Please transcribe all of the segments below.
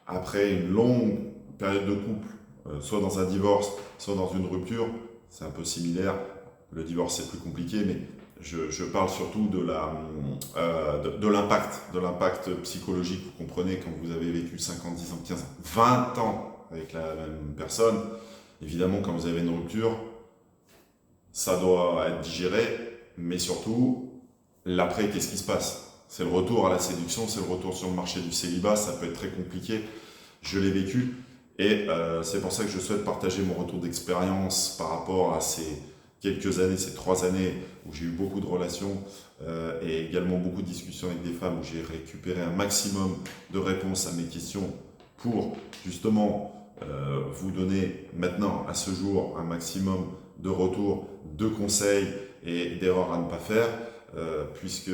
après une longue période de couple, soit dans un divorce, soit dans une rupture, c'est un peu similaire. Le divorce, c'est plus compliqué, mais je parle surtout de l'impact psychologique. Vous comprenez, quand vous avez vécu 5 ans, 10 ans, 15 ans, 20 ans avec la même personne, évidemment, quand vous avez une rupture, ça doit être digéré, mais surtout, l'après, qu'est-ce qui se passe? C'est le retour à la séduction, c'est le retour sur le marché du célibat, ça peut être très compliqué. Je l'ai vécu et c'est pour ça que je souhaite partager mon retour d'expérience par rapport à ces quelques années, ces 3 années où j'ai eu beaucoup de relations et également beaucoup de discussions avec des femmes où j'ai récupéré un maximum de réponses à mes questions pour justement vous donner maintenant, à ce jour, un maximum de retours, de conseils et d'erreurs à ne pas faire, puisque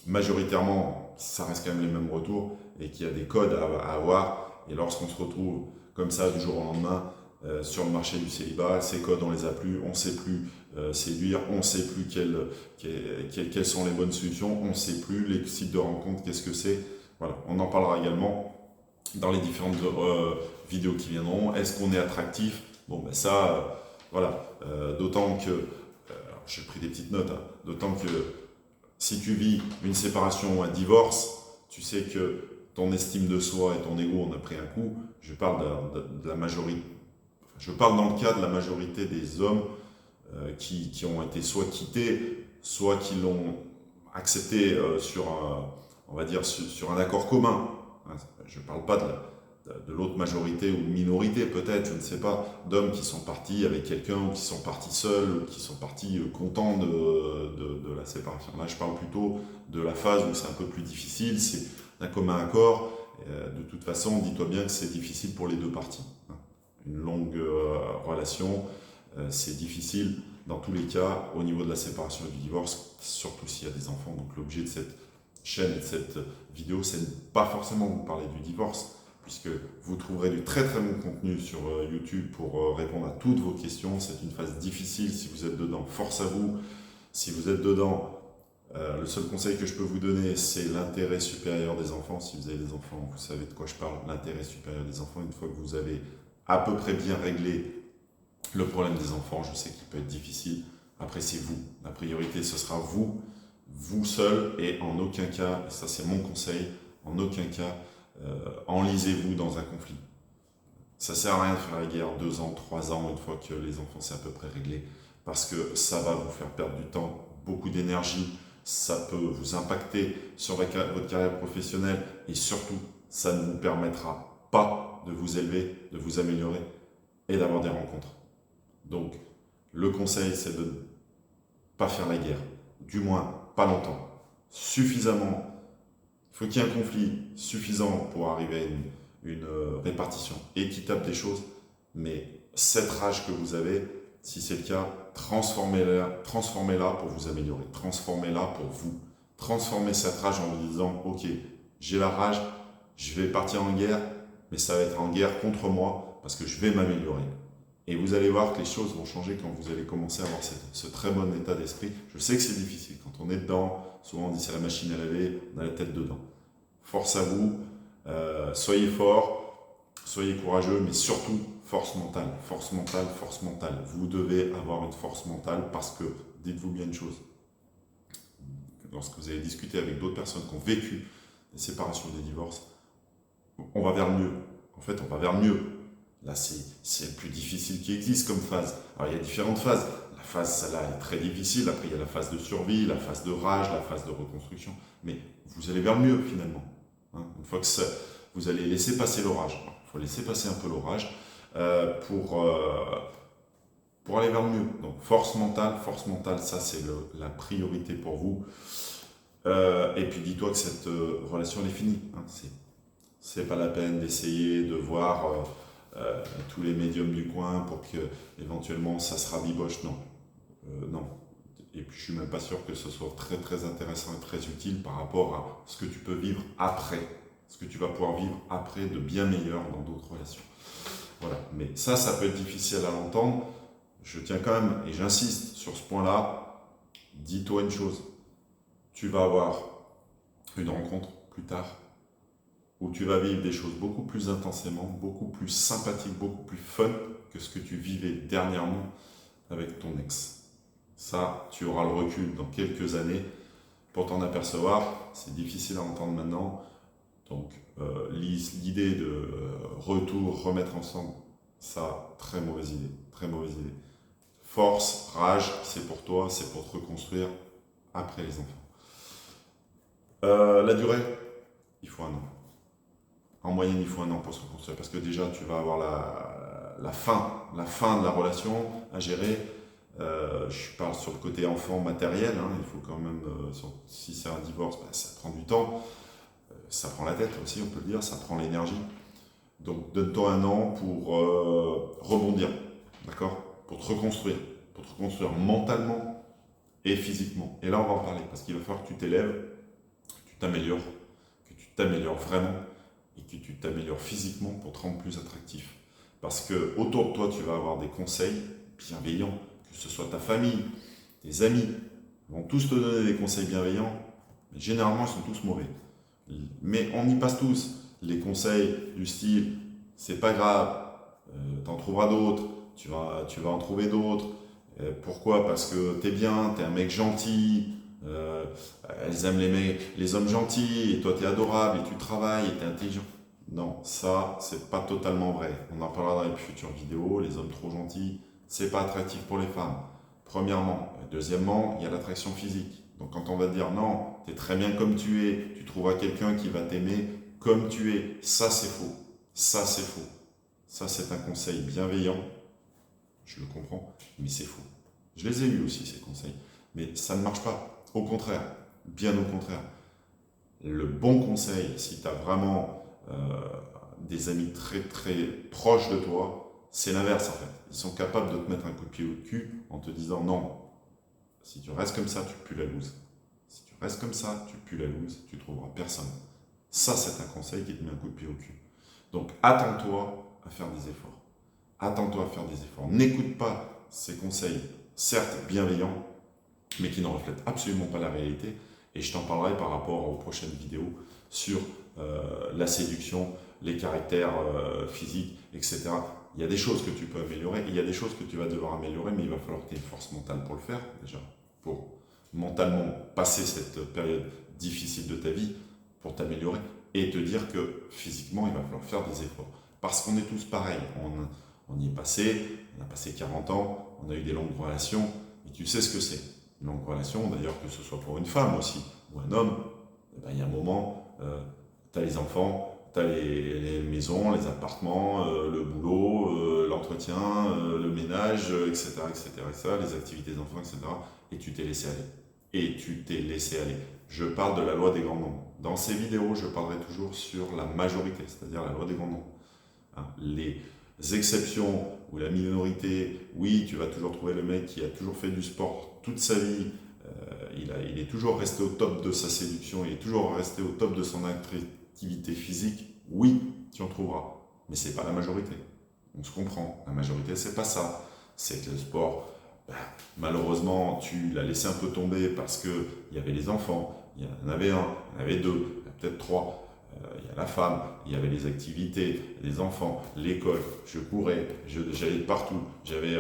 majoritairement, ça reste quand même les mêmes retours et qu'il y a des codes à avoir. Et lorsqu'on se retrouve comme ça du jour au lendemain sur le marché du célibat, ces codes, on les a plus, on ne sait plus séduire, on ne sait plus quelles sont les bonnes solutions, on ne sait plus les sites de rencontres, qu'est-ce que c'est. Voilà, on en parlera également dans les différentes vidéos qui viendront. Est-ce qu'on est attractif? Bon, ben ça, voilà. D'autant que, j'ai pris des petites notes, hein, d'autant que si tu vis une séparation ou un divorce, tu sais que ton estime de soi et ton ego en a pris un coup. Je parle de la majorité. Je parle dans le cas de la majorité des hommes qui ont été soit quittés, soit qui l'ont accepté sur un, on va dire, sur un accord commun. Je ne parle pas de l'autre majorité ou minorité peut-être, je ne sais pas, d'hommes qui sont partis avec quelqu'un ou qui sont partis seuls, ou qui sont partis contents de la séparation. Là, je parle plutôt de la phase où c'est un peu plus difficile, c'est d'un commun accord. De toute façon, dis-toi bien que c'est difficile pour les deux parties. Une longue relation, c'est difficile dans tous les cas au niveau de la séparation et du divorce, surtout s'il y a des enfants. Donc l'objet de cette chaîne et de cette vidéo, c'est pas forcément vous parler du divorce, puisque vous trouverez du très très bon contenu sur YouTube pour répondre à toutes vos questions. C'est une phase difficile si vous êtes dedans, force à vous. Si vous êtes dedans, le seul conseil que je peux vous donner, c'est l'intérêt supérieur des enfants. Si vous avez des enfants, vous savez de quoi je parle, l'intérêt supérieur des enfants. Une fois que vous avez à peu près bien réglé le problème des enfants, je sais qu'il peut être difficile. Après, c'est vous. La priorité, ce sera vous, vous seul, et en aucun cas, et ça c'est mon conseil, en aucun cas, enlisez-vous dans un conflit. Ça sert à rien de faire la guerre 2 ans, 3 ans, une fois que les enfants c'est à peu près réglé, parce que ça va vous faire perdre du temps, beaucoup d'énergie, ça peut vous impacter sur votre carrière professionnelle, et surtout, ça ne vous permettra pas de vous élever, de vous améliorer et d'avoir des rencontres. Donc, le conseil, c'est de ne pas faire la guerre, du moins pas longtemps, suffisamment. Il faut qu'il y ait un conflit suffisant pour arriver à une répartition équitable des choses, mais cette rage que vous avez, si c'est le cas, transformez-la pour vous améliorer, transformez-la pour vous. Transformez cette rage en vous disant, ok, j'ai la rage, je vais partir en guerre, mais ça va être en guerre contre moi, parce que je vais m'améliorer. Et vous allez voir que les choses vont changer quand vous allez commencer à avoir ce très bon état d'esprit. Je sais que c'est difficile. Quand on est dedans, souvent on dit c'est la machine à laver, on a la tête dedans. Force à vous, soyez fort, soyez courageux, mais surtout force mentale, force mentale, force mentale. Vous devez avoir une force mentale parce que, dites-vous bien une chose, lorsque vous allez discuter avec d'autres personnes qui ont vécu des séparations, des divorces, on va vers le mieux. En fait, on va vers le mieux. Là, c'est le plus difficile qui existe comme phase. Alors, il y a différentes phases. La phase, celle-là, est très difficile. Après, il y a la phase de survie, la phase de rage, la phase de reconstruction. Mais vous allez vers le mieux, finalement. Une fois que vous allez laisser passer l'orage. Il faut laisser passer un peu l'orage pour aller vers le mieux. Donc, force mentale, ça, c'est la priorité pour vous. Et puis, dis-toi que cette relation, elle est finie. C'est pas la peine d'essayer de voir tous les médiums du coin pour que éventuellement ça se rabiboche. Non. Non. Et puis je suis même pas sûr que ce soit très très intéressant et très utile par rapport à ce que tu peux vivre après, ce que tu vas pouvoir vivre après de bien meilleur dans d'autres relations. Voilà. Mais ça peut être difficile à l'entendre. Je tiens quand même, et j'insiste sur ce point-là, dis-toi une chose, tu vas avoir une rencontre plus tard, où tu vas vivre des choses beaucoup plus intensément, beaucoup plus sympathiques, beaucoup plus fun que ce que tu vivais dernièrement avec ton ex. Ça, tu auras le recul dans quelques années pour t'en apercevoir. C'est difficile à entendre maintenant. Donc, l'idée de retour, remettre ensemble, ça, très mauvaise idée. Très mauvaise idée. Force, rage, c'est pour toi, c'est pour te reconstruire après les enfants. La durée, il faut 1 an. En moyenne, il faut 1 an pour se reconstruire parce que déjà, tu vas avoir la fin de la relation à gérer. Je parle sur le côté enfant matériel, hein, il faut quand même, si c'est un divorce, ça prend du temps, ça prend la tête aussi, on peut le dire, ça prend l'énergie. Donc donne-toi 1 an pour rebondir, d'accord? Pour te reconstruire mentalement et physiquement. Et là, on va en parler parce qu'il va falloir que tu t'élèves, que tu t'améliores vraiment et que tu t'améliores physiquement pour te rendre plus attractif. Parce que autour de toi, tu vas avoir des conseils bienveillants, que ce soit ta famille, tes amis, ils vont tous te donner des conseils bienveillants, mais généralement, ils sont tous mauvais. Mais on y passe tous. Les conseils du style, c'est pas grave, t'en trouveras d'autres, tu vas en trouver d'autres. Pourquoi? Parce que t'es bien, t'es un mec gentil, elles aiment les hommes gentils, et toi t'es adorable, et tu travailles, et t'es intelligent. Non, ça, c'est pas totalement vrai. On en parlera dans les futures vidéos, les hommes trop gentils, c'est pas attractif pour les femmes. Premièrement. Deuxièmement, il y a l'attraction physique. Donc quand on va te dire non, tu es très bien comme tu es, tu trouveras quelqu'un qui va t'aimer comme tu es, ça c'est faux. Ça c'est faux. Ça c'est un conseil bienveillant, je le comprends, mais c'est faux. Je les ai eus aussi ces conseils, mais ça ne marche pas. Au contraire, bien au contraire. Le bon conseil, si tu as vraiment des amis très très proches de toi, c'est l'inverse en fait. Ils sont capables de te mettre un coup de pied au cul en te disant non, si tu restes comme ça, tu pues la loose. Si tu restes comme ça, tu pues la loose, tu trouveras personne. Ça, c'est un conseil qui te met un coup de pied au cul. Donc, attends-toi à faire des efforts. Attends-toi à faire des efforts. N'écoute pas ces conseils, certes bienveillants, mais qui ne reflètent absolument pas la réalité. Et je t'en parlerai par rapport aux prochaines vidéos sur la séduction, les caractères physiques, etc. Il y a des choses que tu peux améliorer, il y a des choses que tu vas devoir améliorer, mais il va falloir que tu aies une force mentale pour le faire, déjà, pour mentalement passer cette période difficile de ta vie, pour t'améliorer, et te dire que physiquement, il va falloir faire des efforts. Parce qu'on est tous pareils, on y est passé, on a passé 40 ans, on a eu des longues relations, et tu sais ce que c'est. Une longue relation, d'ailleurs, que ce soit pour une femme aussi, ou un homme, eh ben, il y a un moment, tu as les enfants, tu as les maisons, les appartements, le boulot, l'entretien, le ménage, etc., les activités d'enfants, etc. Et tu t'es laissé aller. Et tu t'es laissé aller. Je parle de la loi des grands nombres. Dans ces vidéos, je parlerai toujours sur la majorité, c'est-à-dire la loi des grands nombres. Hein, les exceptions ou la minorité, oui, tu vas toujours trouver le mec qui a toujours fait du sport toute sa vie, il est toujours resté au top de sa séduction, il est toujours resté au top de son activité physique, oui, tu en trouveras. Mais c'est pas la majorité. On se comprend. La majorité, c'est pas ça. C'est que le sport, malheureusement, tu l'as laissé un peu tomber parce qu'il y avait les enfants, il y en avait un, il y en avait deux, peut-être trois. Il y a la femme, il y avait les activités, les enfants, l'école, je courais, j'allais partout, j'avais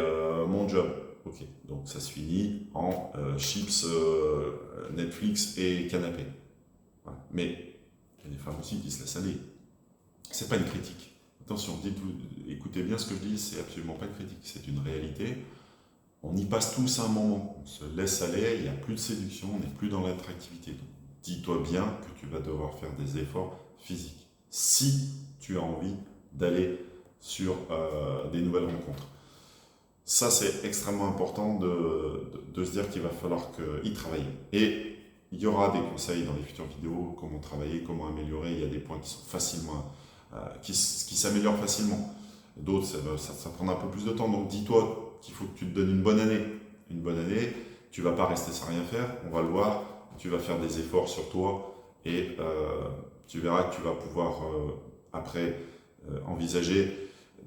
mon job. Ok, donc ça se finit en chips, Netflix et canapé. Voilà. Mais il y a des femmes aussi qui se laissent aller. C'est pas une critique. Attention, écoutez bien ce que je dis, c'est absolument pas une critique, c'est une réalité. On y passe tous un moment, on se laisse aller, il n'y a plus de séduction, on n'est plus dans l'attractivité. Donc, dis-toi bien que tu vas devoir faire des efforts physiques si tu as envie d'aller sur des nouvelles rencontres. Ça, c'est extrêmement important de se dire qu'il va falloir y travailler. Et il y aura des conseils dans les futures vidéos, comment travailler, comment améliorer. Il y a des points qui sont facilement, qui s'améliorent facilement. D'autres, ça prendra un peu plus de temps. Donc dis-toi qu'il faut que tu te donnes une bonne année. Une bonne année, tu ne vas pas rester sans rien faire, on va le voir. Tu vas faire des efforts sur toi et tu verras que tu vas pouvoir après envisager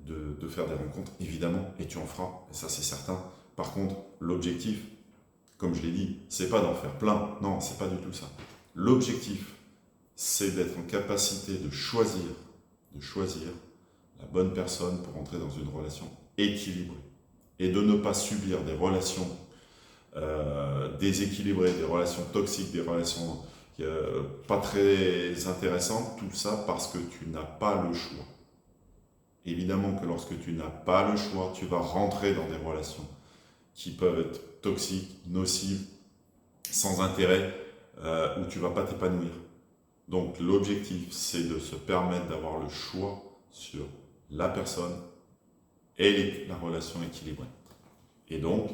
de faire des rencontres, évidemment, et tu en feras, et ça c'est certain. Par contre, l'objectif, comme je l'ai dit, c'est pas d'en faire plein, non, c'est pas du tout ça. L'objectif, c'est d'être en capacité de choisir la bonne personne pour entrer dans une relation équilibrée et de ne pas subir des relations déséquilibrées, des relations toxiques, des relations pas très intéressantes, tout ça parce que tu n'as pas le choix. Évidemment que lorsque tu n'as pas le choix, tu vas rentrer dans des relations qui peuvent être toxiques, nocives, sans intérêt, où tu ne vas pas t'épanouir. Donc l'objectif, c'est de se permettre d'avoir le choix sur la personne et la relation équilibrée. Et donc,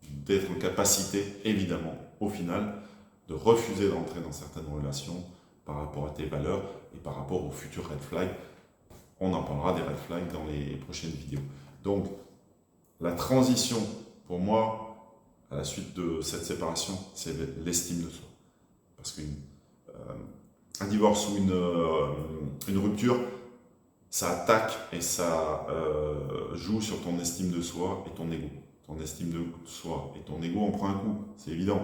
d'être en capacité, évidemment, au final, de refuser d'entrer dans certaines relations par rapport à tes valeurs et par rapport aux futurs red flags. On en parlera des red flags dans les prochaines vidéos. Donc, la transition, pour moi, à la suite de cette séparation, c'est l'estime de soi. Parce qu'un divorce ou une rupture, ça attaque et ça joue sur ton estime de soi et ton ego. Ton estime de soi et ton ego en prend un coup, c'est évident,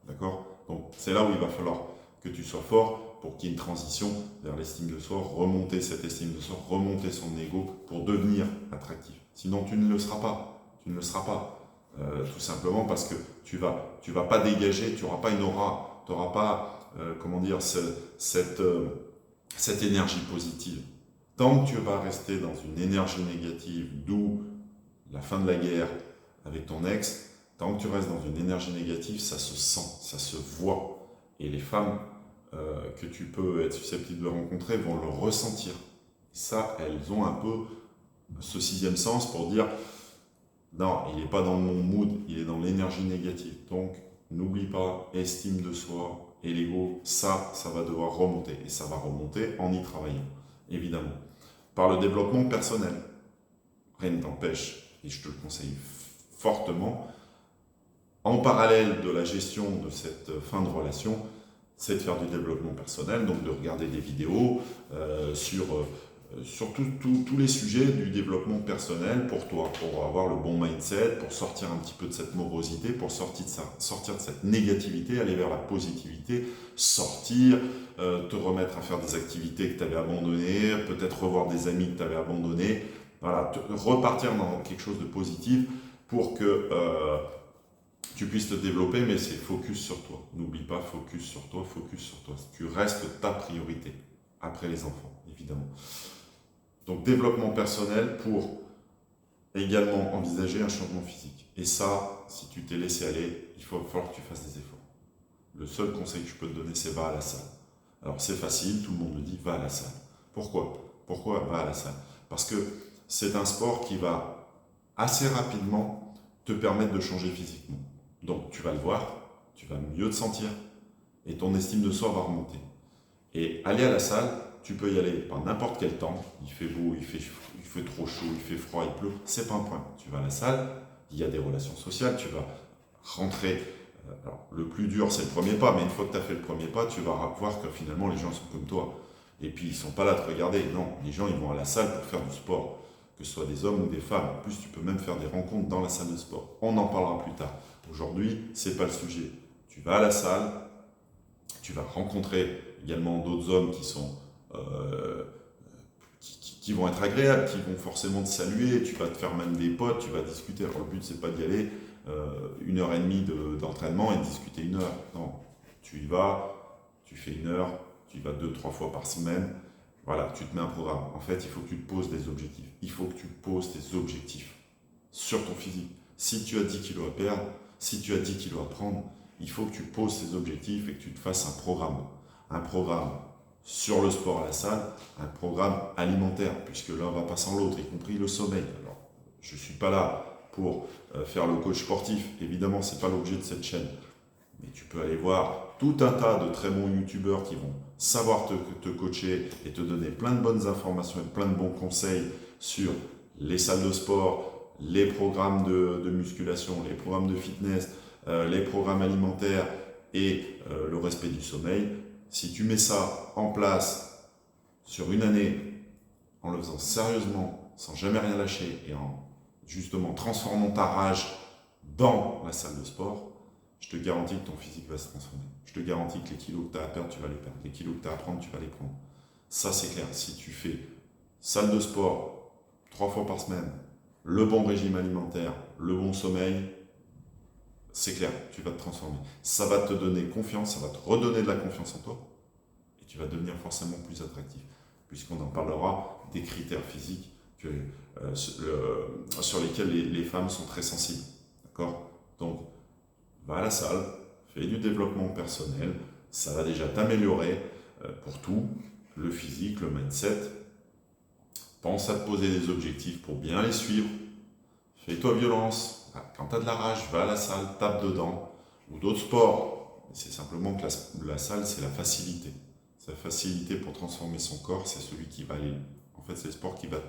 d'accord? Donc c'est là où il va falloir que tu sois fort pour qu'il y ait une transition vers l'estime de soi, remonter cette estime de soi, remonter son ego pour devenir attractif. Sinon tu ne le seras pas, tout simplement parce que tu vas pas dégager, tu n'auras pas une aura, tu n'auras pas, cette énergie positive. Tant que tu vas rester dans une énergie négative, d'où la fin de la guerre avec ton ex, tant que tu restes dans une énergie négative, ça se sent, ça se voit. Et les femmes que tu peux être susceptible de rencontrer vont le ressentir. Et ça, elles ont un peu ce sixième sens pour dire non, il n'est pas dans mon mood, il est dans l'énergie négative. Donc, n'oublie pas, estime de soi et l'ego, ça va devoir remonter. Et ça va remonter en y travaillant, évidemment. Par le développement personnel. Rien ne t'empêche, et je te le conseille fortement, en parallèle de la gestion de cette fin de relation, c'est de faire du développement personnel, donc de regarder des vidéos sur tous les sujets du développement personnel pour toi, pour avoir le bon mindset, pour sortir un petit peu de cette morosité, pour sortir de cette négativité, aller vers la positivité, sortir, te remettre à faire des activités que tu avais abandonnées, peut-être revoir des amis que tu avais abandonnés, voilà, repartir dans quelque chose de positif pour que tu puisses te développer, mais c'est focus sur toi. N'oublie pas, focus sur toi, focus sur toi. Tu restes ta priorité, après les enfants, évidemment. Donc, développement personnel pour également envisager un changement physique. Et ça, si tu t'es laissé aller, il va falloir que tu fasses des efforts. Le seul conseil que je peux te donner, c'est va à la salle. Alors, c'est facile, tout le monde le dit, va à la salle. Pourquoi va à la salle? Parce que c'est un sport qui va assez rapidement te permettre de changer physiquement. Donc, tu vas le voir, tu vas mieux te sentir et ton estime de soi va remonter. Et aller à la salle, tu peux y aller par n'importe quel temps. Il fait beau, il fait trop chaud, il fait froid, il pleut. C'est pas un point. Tu vas à la salle, il y a des relations sociales, tu vas rentrer. Alors, le plus dur, c'est le premier pas, mais une fois que tu as fait le premier pas, tu vas voir que finalement, les gens sont comme toi. Et puis, ils ne sont pas là à te regarder. Non, les gens, ils vont à la salle pour faire du sport, que ce soit des hommes ou des femmes. En plus, tu peux même faire des rencontres dans la salle de sport. On en parlera plus tard. Aujourd'hui, ce n'est pas le sujet. Tu vas à la salle, tu vas rencontrer également d'autres hommes qui sont qui vont être agréables, qui vont forcément te saluer, tu vas te faire même des potes, tu vas discuter. Alors le but, c'est pas d'y aller 1h30 d'entraînement et de discuter 1 heure. Non, tu y vas, tu fais 1 heure, tu y vas 2-3 fois par semaine. Voilà, tu te mets un programme. En fait, il faut que tu te poses des objectifs. Il faut que tu poses tes objectifs sur ton physique. Si tu as 10 kilos à perdre, si tu as 10 kilos à prendre, il faut que tu poses tes objectifs et que tu te fasses un programme. Un programme sur le sport à la salle, un programme alimentaire, puisque l'un va pas sans l'autre, y compris le sommeil. Alors, je ne suis pas là pour faire le coach sportif, évidemment, ce n'est pas l'objet de cette chaîne. Mais tu peux aller voir tout un tas de très bons youtubeurs qui vont savoir te coacher et te donner plein de bonnes informations et plein de bons conseils sur les salles de sport, les programmes de musculation, les programmes de fitness, les programmes alimentaires et le respect du sommeil. Si tu mets ça en place sur une année, en le faisant sérieusement, sans jamais rien lâcher et en justement transformant ta rage dans la salle de sport, je te garantis que ton physique va se transformer. Je te garantis que les kilos que tu as à perdre, tu vas les perdre. Les kilos que tu as à prendre, tu vas les prendre. Ça, c'est clair. Si tu fais salle de sport 3 fois par semaine, le bon régime alimentaire, le bon sommeil, c'est clair, tu vas te transformer. Ça va te donner confiance, ça va te redonner de la confiance en toi et tu vas devenir forcément plus attractif, puisqu'on en parlera des critères physiques sur lesquels les femmes sont très sensibles. D'accord? Donc, va à la salle, fais du développement personnel, ça va déjà t'améliorer pour tout, le physique, le mindset. Pense à te poser des objectifs pour bien les suivre. Fais-toi violence. Quand tu as de la rage, va à la salle, tape dedans. Ou d'autres sports. C'est simplement que la salle, c'est la facilité. C'est la facilité pour transformer son corps, c'est celui qui va aller. En fait, c'est le sport qui va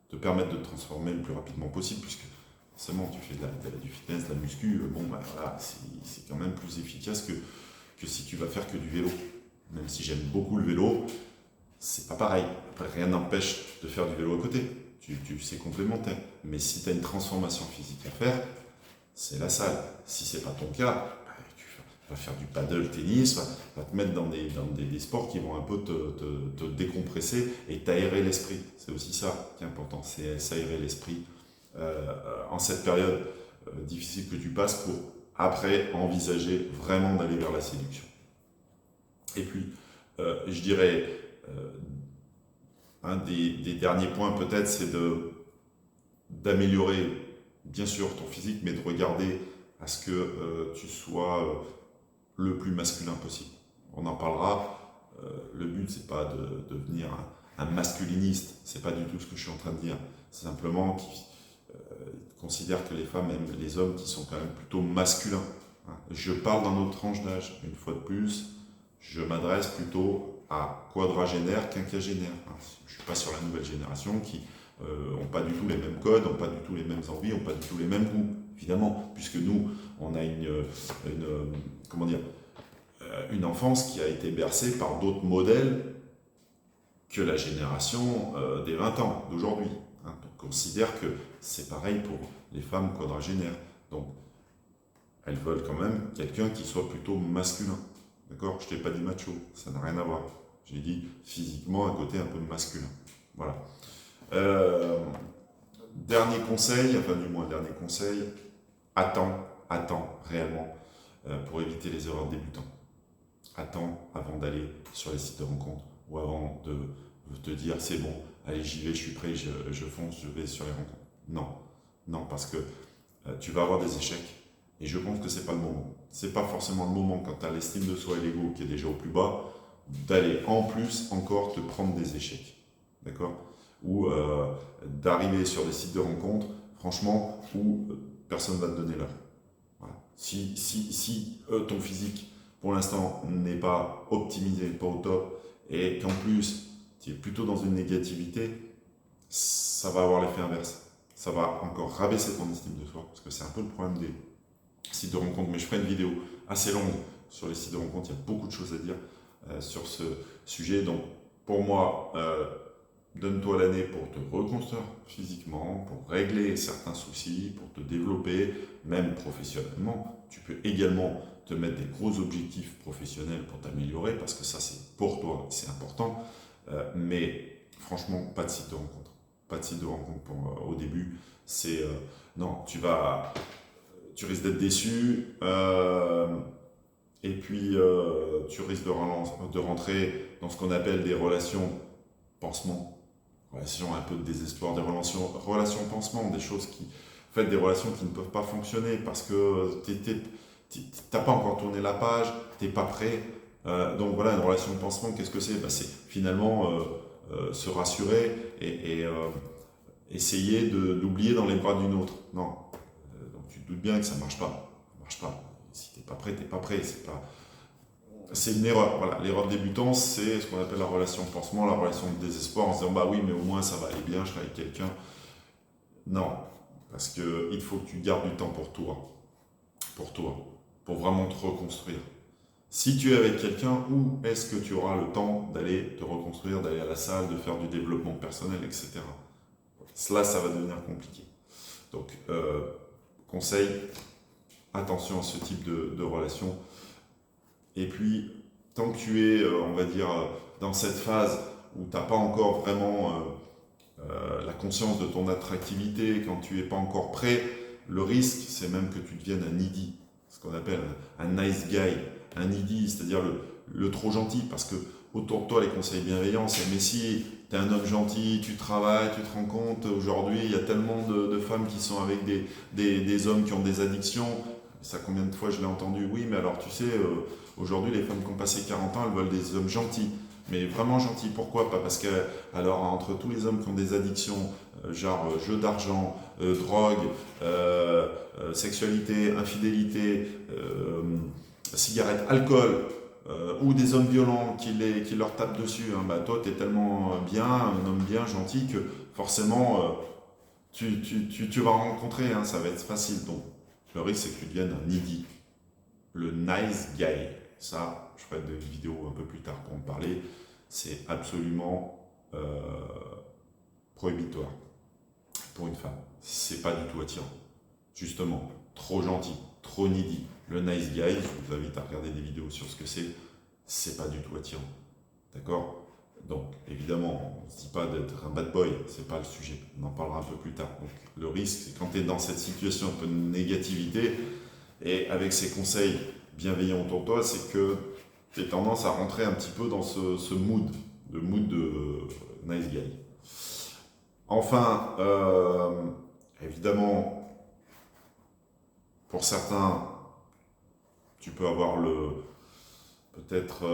te permettre de te transformer le plus rapidement possible, puisque forcément, tu fais du fitness, de la muscu, bon, bah, voilà, c'est quand même plus efficace que si tu vas faire que du vélo. Même si j'aime beaucoup le vélo, c'est pas pareil. Après, rien n'empêche de faire du vélo à côté. C'est complémentaire. Mais si tu as une transformation physique à faire, c'est la salle. Si c'est pas ton cas, bah, tu vas faire du paddle, tennis, va te mettre dans des sports qui vont un peu te décompresser et t'aérer l'esprit. C'est aussi ça qui est important, c'est s'aérer l'esprit en cette période difficile que tu passes pour après envisager vraiment d'aller vers la séduction. Et puis, je dirais, un des derniers points peut-être, c'est d'améliorer bien sûr ton physique, mais de regarder à ce que tu sois le plus masculin possible. On en parlera. Le but, c'est pas de devenir un masculiniste, c'est pas du tout ce que je suis en train de dire. C'est simplement qu'ils considèrent que les femmes aiment les hommes qui sont quand même plutôt masculins. Je parle dans notre tranche d'âge, une fois de plus, je m'adresse plutôt à quadragénaires, quinquagénaires. Je ne suis pas sur la nouvelle génération qui n'ont pas du tout les mêmes codes, n'ont pas du tout les mêmes envies, n'ont pas du tout les mêmes goûts, évidemment, puisque nous, on a une enfance qui a été bercée par d'autres modèles que la génération des 20 ans d'aujourd'hui. On considère que c'est pareil pour les femmes quadragénaires. Donc, elles veulent quand même quelqu'un qui soit plutôt masculin. D'accord? Je ne t'ai pas dit macho, ça n'a rien à voir. J'ai dit physiquement un côté un peu masculin. Voilà. Dernier conseil, attends réellement pour éviter les erreurs débutants. Attends avant d'aller sur les sites de rencontres ou avant de te dire c'est bon, allez j'y vais, je suis prêt, je fonce, je vais sur les rencontres. Non, parce que tu vas avoir des échecs et je pense que c'est pas le moment. C'est pas forcément le moment quand tu as l'estime de soi et l'ego qui est déjà au plus bas d'aller en plus encore te prendre des échecs. D'accord? Ou d'arriver sur des sites de rencontres, franchement, où personne ne va te donner l'heure. Voilà. Si ton physique, pour l'instant, n'est pas optimisé, pas au top, et qu'en plus, tu es plutôt dans une négativité, ça va avoir l'effet inverse. Ça va encore rabaisser ton estime de soi, parce que c'est un peu le problème des sites de rencontres. Mais je ferai une vidéo assez longue sur les sites de rencontres, il y a beaucoup de choses à dire sur ce sujet. Donc, pour moi, donne-toi l'année pour te reconstruire physiquement, pour régler certains soucis, pour te développer, même professionnellement. Tu peux également te mettre des gros objectifs professionnels pour t'améliorer, parce que ça, c'est pour toi, c'est important. Mais franchement, pas de site de rencontre. Pas de site de rencontre au début. Non, tu risques d'être déçu. Et puis, tu risques de rentrer dans ce qu'on appelle des relations pansement. Relations un peu de désespoir, des relations pansement, des choses des relations qui ne peuvent pas fonctionner parce que t'as pas encore tourné la page, t'es pas prêt. Donc voilà, une relation pansement, qu'est-ce que c'est? C'est finalement se rassurer et essayer d'oublier dans les bras d'une autre. Non. Donc tu te doutes bien que ça marche pas. Ça marche pas. Si t'es pas prêt, t'es pas prêt. C'est une erreur. Voilà. L'erreur de débutant, c'est ce qu'on appelle la relation pansement, la relation de désespoir, en se disant bah oui, mais au moins ça va aller bien, je serai avec quelqu'un. Non, parce qu'il faut que tu gardes du temps pour toi, pour vraiment te reconstruire. Si tu es avec quelqu'un, où est-ce que tu auras le temps d'aller te reconstruire, d'aller à la salle, de faire du développement personnel, etc. Cela, ça va devenir compliqué. Donc, conseil, attention à ce type de relation. Et puis, tant que tu es, on va dire, dans cette phase où tu n'as pas encore vraiment la conscience de ton attractivité, quand tu n'es pas encore prêt, le risque, c'est même que tu deviennes un needy, ce qu'on appelle un nice guy, un needy, c'est-à-dire le trop gentil, parce que autour de toi, les conseils bienveillants, c'est mais si tu es un homme gentil, tu travailles, tu te rends compte, aujourd'hui, il y a tellement de femmes qui sont avec des hommes qui ont des addictions. Ça, combien de fois je l'ai entendu? Oui, mais alors tu sais, aujourd'hui, les femmes qui ont passé 40 ans, elles veulent des hommes gentils. Mais vraiment gentils, pourquoi? Pas parce que, alors, entre tous les hommes qui ont des addictions, genre jeux d'argent, drogue, sexualité, infidélité, cigarettes, alcool, ou des hommes violents qui leur tapent dessus, hein, bah, toi, tu es tellement bien, un homme bien, gentil, que forcément, tu vas rencontrer, hein, ça va être facile. Donc, le risque, c'est que tu deviennes un needy, le nice guy. Ça, je ferai des vidéos un peu plus tard pour en parler. C'est absolument prohibitoire pour une femme. C'est pas du tout attirant. Justement, trop gentil, trop needy. Le nice guy, je vous invite à regarder des vidéos sur ce que c'est pas du tout attirant. D'accord? Donc, évidemment, on ne se dit pas d'être un bad boy, c'est pas le sujet. On en parlera un peu plus tard. Donc, le risque, c'est quand tu es dans cette situation un peu de négativité, et avec ces conseils bienveillants autour de toi, c'est que tu as tendance à rentrer un petit peu dans ce mood, le mood de nice guy. Enfin, évidemment, pour certains, tu peux avoir peut-être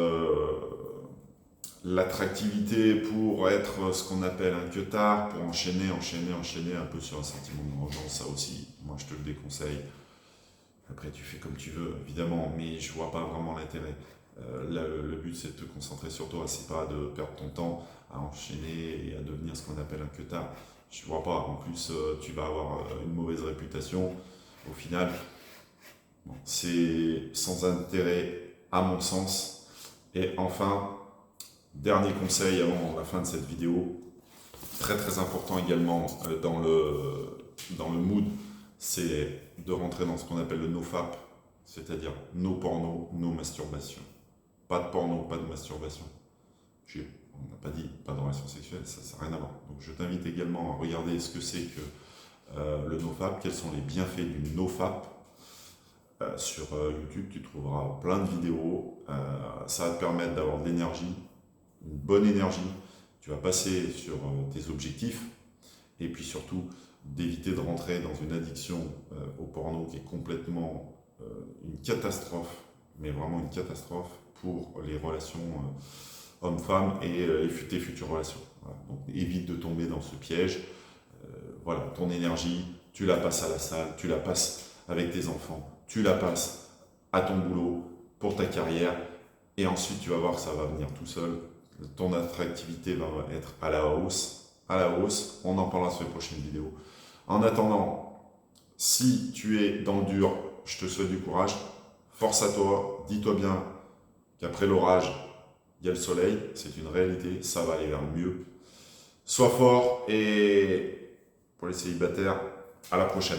l'attractivité pour être ce qu'on appelle un queutard, pour enchaîner un peu sur un sentiment de vengeance, ça aussi, moi je te le déconseille. Après tu fais comme tu veux, évidemment, mais je vois pas vraiment l'intérêt. Le but c'est de te concentrer sur toi, c'est pas de perdre ton temps à enchaîner et à devenir ce qu'on appelle un queutard. Je vois pas, en plus tu vas avoir une mauvaise réputation, au final, bon, c'est sans intérêt à mon sens. Et enfin, dernier conseil avant la fin de cette vidéo, très très important également dans le mood, c'est de rentrer dans ce qu'on appelle le NoFap, c'est-à-dire no porno, no masturbation. Pas de porno, pas de masturbation. On n'a pas dit pas de relation sexuelle, ça n'a rien à voir. Donc je t'invite également à regarder ce que c'est que le NoFap, quels sont les bienfaits du NoFap. Sur YouTube, tu trouveras plein de vidéos. Ça va te permettre d'avoir de l'énergie, une bonne énergie. Tu vas passer sur tes objectifs et puis surtout d'éviter de rentrer dans une addiction au porno qui est complètement une catastrophe, mais vraiment une catastrophe pour les relations hommes-femmes et tes futures relations. Voilà. Donc évite de tomber dans ce piège. Voilà, ton énergie, tu la passes à la salle, tu la passes avec tes enfants, tu la passes à ton boulot, pour ta carrière, et ensuite tu vas voir que ça va venir tout seul. Ton attractivité va être à la hausse. On en parlera sur les prochaines vidéos. En attendant, si tu es dans le dur, je te souhaite du courage, force à toi, dis-toi bien qu'après l'orage, il y a le soleil, c'est une réalité, ça va aller vers le mieux. Sois fort, et pour les célibataires, à la prochaine.